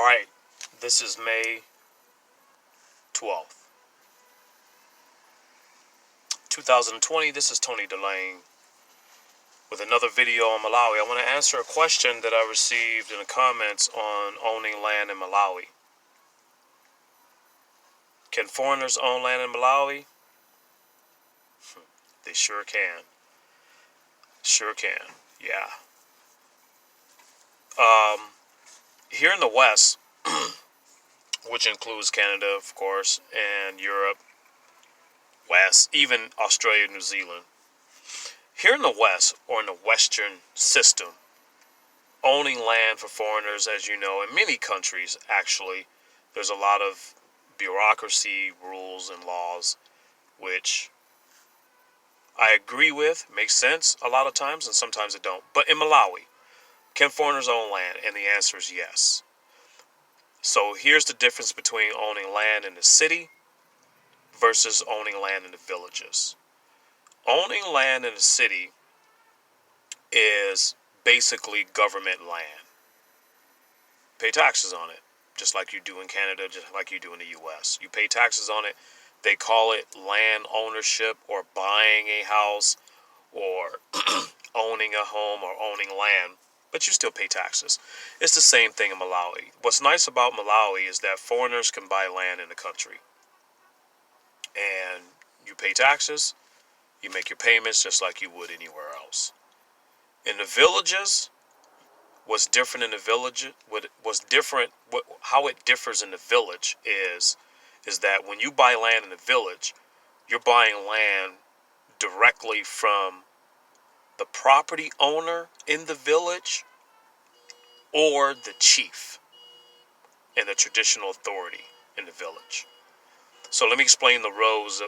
Alright, this is May 12th, 2020. This is Tony Delane with another video on Malawi. I want to answer a question that I received in the comments on owning land in Malawi. Can foreigners own land in Malawi? They sure can. Sure can. Yeah. Here in the West, which includes Canada, of course, and Europe, West, even Australia, New Zealand. Here in the West, or in the Western system, owning land for foreigners, as you know, in many countries, actually, there's a lot of bureaucracy, rules, and laws, which I agree with, makes sense a lot of times, and sometimes it don't. But in Malawi, can foreigners own land? And the answer is yes. So here's the difference between owning land in the city versus owning land in the villages. Owning land in the city is basically government land. Pay taxes on it, just like you do in Canada, just like you do in the U.S. You pay taxes on it. They call it land ownership, or buying a house, or owning a home, or owning land, but you still pay taxes. It's the same thing in Malawi. What's nice about Malawi is that foreigners can buy land in the country, and you pay taxes, you make your payments just like you would anywhere else. In the villages, what's different in the village, how it differs in the village is that when you buy land in the village, you're buying land directly from the property owner in the village or the chief and the traditional authority in the village. So let me explain the roles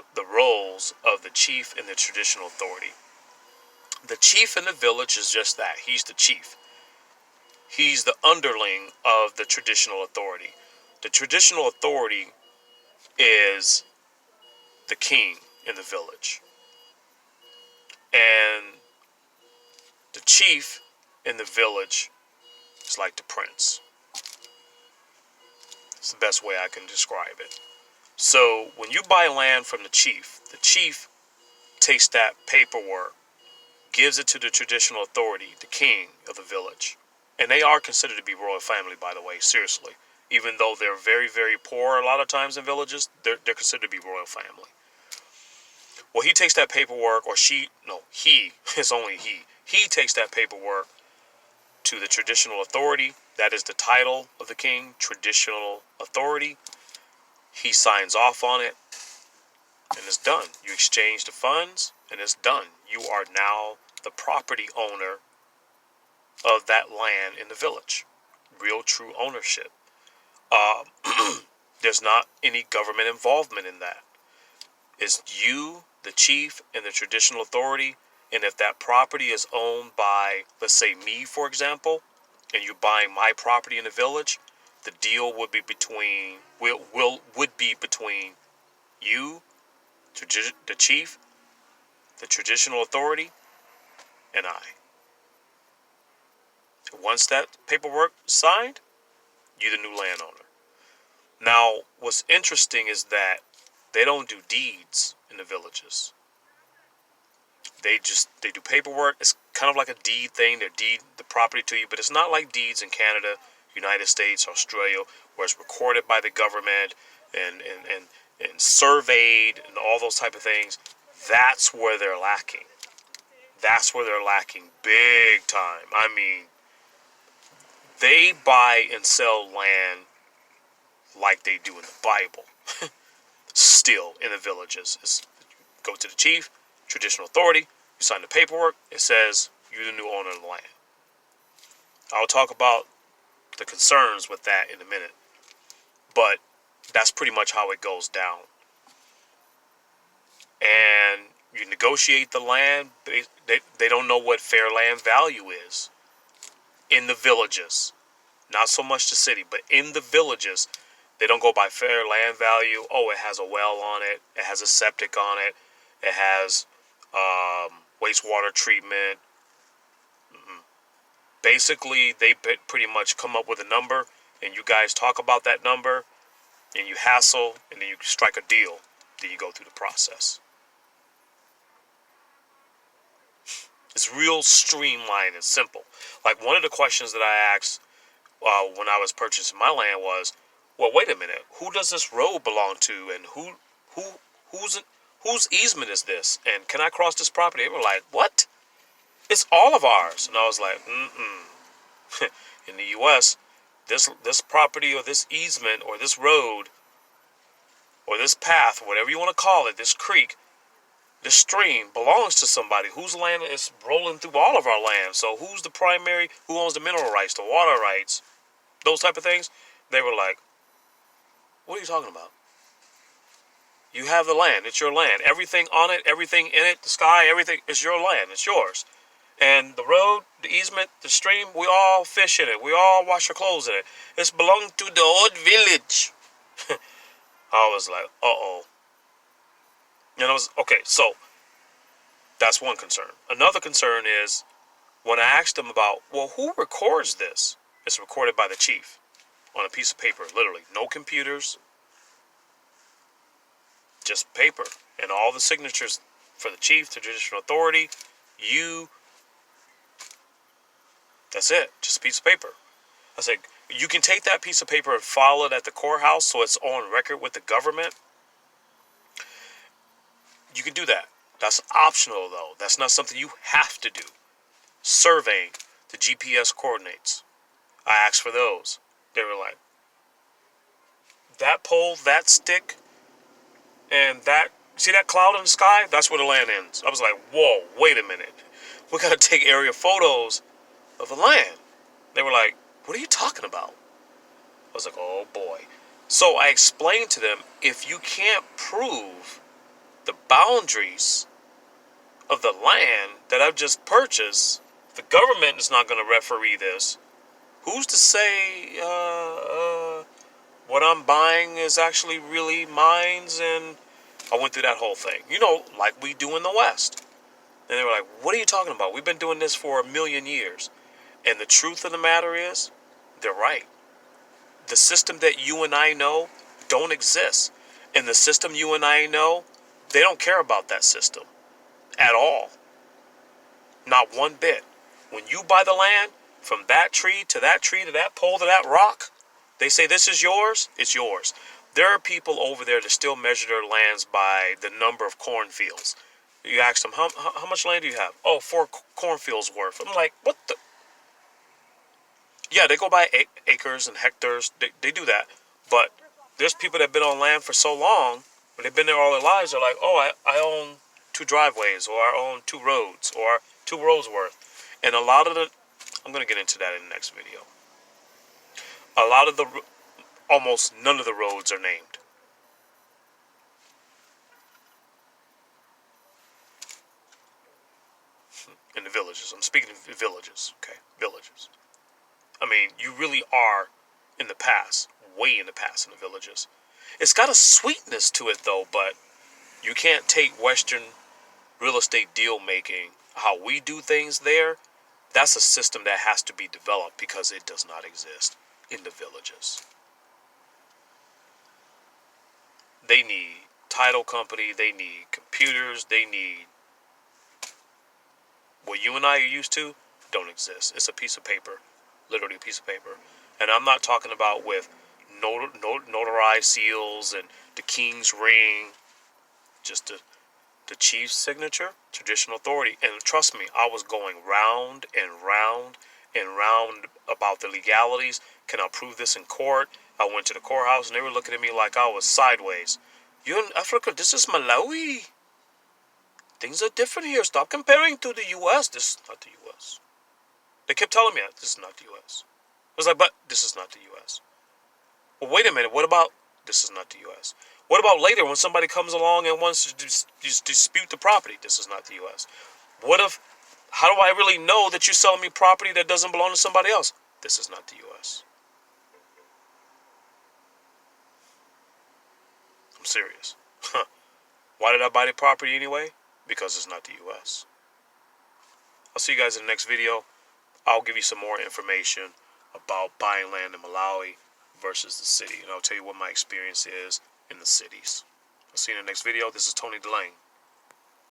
of the chief and the traditional authority. The chief in the village is just that. He's the chief. He's the underling of the traditional authority. The traditional authority is the king in the village. And the chief in the village is like the prince. It's the best way I can describe it. So when you buy land from the chief takes that paperwork, gives it to the traditional authority, the king of the village. And they are considered to be royal family, by the way, seriously. Even though they're very, very poor a lot of times in villages, they're considered to be royal family. Well, he takes that paperwork, or it's only he. He takes that paperwork to the traditional authority. That is the title of the king, traditional authority. He signs off on it, and it's done. You exchange the funds, and it's done. You are now the property owner of that land in the village. Real, true ownership. There's not any government involvement in that. It's you, the chief, and the traditional authority. And if that property is owned by, let's say me, for example, and you're buying my property in the village, the deal would be between you, the chief, the traditional authority, and I. Once that paperwork is signed, you're the new landowner. Now, what's interesting is that they don't do deeds in the villages. They do paperwork. It's kind of like a deed thing. They deed the property to you, but it's not like deeds in Canada, United States, Australia, where it's recorded by the government and surveyed and all those type of things. That's where they're lacking. That's where they're lacking big time. I mean, they buy and sell land like they do in the Bible. Still in the villages. Go to the chief, traditional authority, you sign the paperwork, it says you're the new owner of the land. I'll talk about the concerns with that in a minute, but that's pretty much how it goes down. And you negotiate the land. They don't know what fair land value is in the villages. Not so much the city, but in the villages, they don't go by fair land value. Oh, it has a well on it. It has a septic on it. It has wastewater treatment. Basically, they pretty much come up with a number, and you guys talk about that number, and you hassle, and then you strike a deal. Then you go through the process. It's real streamlined and simple. Like one of the questions that I asked when I was purchasing my land was, well, wait a minute, who does this road belong to, and who whose easement is this, and can I cross this property? They were like, what? It's all of ours. And I was like, in the U.S., this property or this easement or this road or this path, whatever you want to call it, this creek, this stream belongs to somebody whose land is rolling through all of our land. So who's the primary, who owns the mineral rights, the water rights, those type of things? They were like, what are you talking about? You have the land. It's your land. Everything on it, everything in it, the sky, everything is your land. It's yours. And the road, the easement, the stream, we all fish in it. We all wash our clothes in it. It's belonged to the old village. I was like, uh-oh. And I was, okay, so that's one concern. Another concern is when I asked them about, well, who records this? It's recorded by the chief on a piece of paper, literally. No computers, just paper. And all the signatures for the chief, the judicial authority, you. That's it. Just a piece of paper. I said, you can take that piece of paper and file it at the courthouse so it's on record with the government. You can do that. That's optional, though. That's not something you have to do. Surveying the GPS coordinates. I asked for those. They were like, that pole, that stick, and that, see that cloud in the sky? That's where the land ends. I was like, whoa, wait a minute. We got to take area photos of the land. They were like, what are you talking about? I was like, oh boy. So I explained to them, if you can't prove the boundaries of the land that I've just purchased, the government is not going to referee this. Who's to say what I'm buying is actually really mine's? And I went through that whole thing. You know, like we do in the West. And they were like, what are you talking about? We've been doing this for 1,000,000 years. And the truth of the matter is, they're right. The system that you and I know don't exist. And the system you and I know, they don't care about that system at all. Not one bit. When you buy the land, from that tree to that tree to that pole to that rock, they say this is yours, it's yours. There are people over there that still measure their lands by the number of cornfields. You ask them, how much land do you have? Oh, 4 cornfields worth. I'm like, what the? Yeah, they go by acres and hectares. They do that. But there's people that have been on land for so long, but they've been there all their lives, they're like, oh, I own 2 driveways, or I own 2 roads, or 2 roads worth. And a lot of the, I'm going to get into that in the next video. A lot of the, almost none of the roads are named. In the villages. I'm speaking of villages, okay? Villages. I mean, you really are in the past, way in the past in the villages. It's got a sweetness to it, though, but you can't take Western real estate deal making, how we do things there. That's a system that has to be developed because it does not exist in the villages. They need title company, they need computers, they need what you and I are used to don't exist. It's a piece of paper, literally a piece of paper. And I'm not talking about with notarized seals and the king's ring, just the chief's signature, traditional authority. And trust me, I was going round and round and round about the legalities. Can I prove this in court? I went to the courthouse and they were looking at me like I was sideways. You're in Africa, this is Malawi. Things are different here. Stop comparing to the U.S. This is not the U.S. They kept telling me that this is not the U.S. I was like, but this is not the U.S. Well, wait a minute. What about this is not the U.S.? What about later when somebody comes along and wants to dispute the property? This is not the U.S. What if, how do I really know that you're selling me property that doesn't belong to somebody else? This is not the U.S. I'm serious. Why did I buy the property anyway? Because it's not the U.S. I'll see you guys in the next video. I'll give you some more information about buying land in Malawi versus the city. And I'll tell you what my experience is in the cities. I'll see you in the next video. This is Tony Delane.